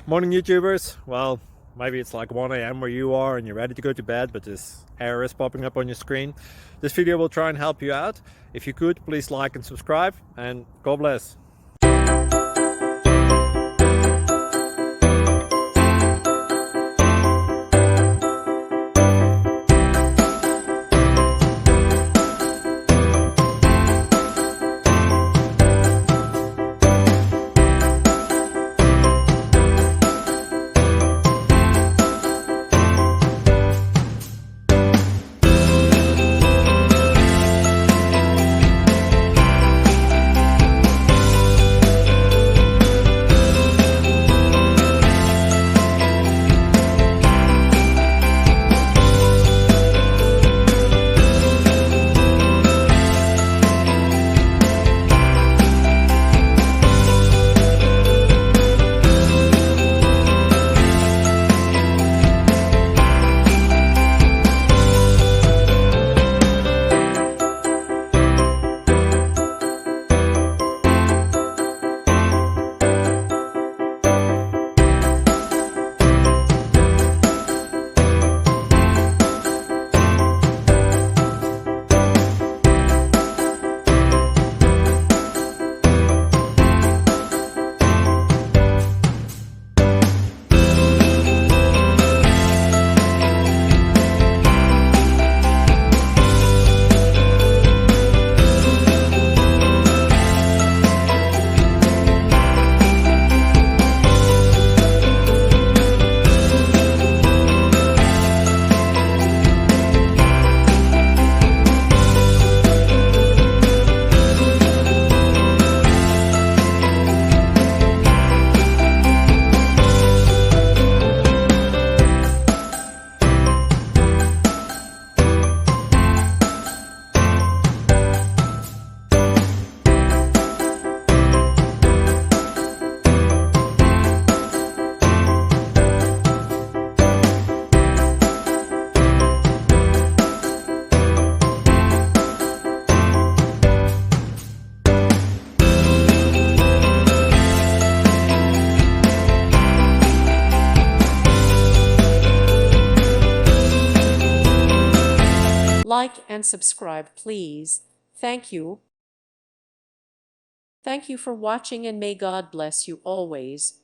Morning YouTubers. Well, maybe it's like 1 a.m. where you are and you're ready to go to bed, but this error is popping up on your screen. This video will try and help you out. If you could, please like and subscribe, and God bless. Like and subscribe, please. Thank you. Thank you for watching, and may God bless you always.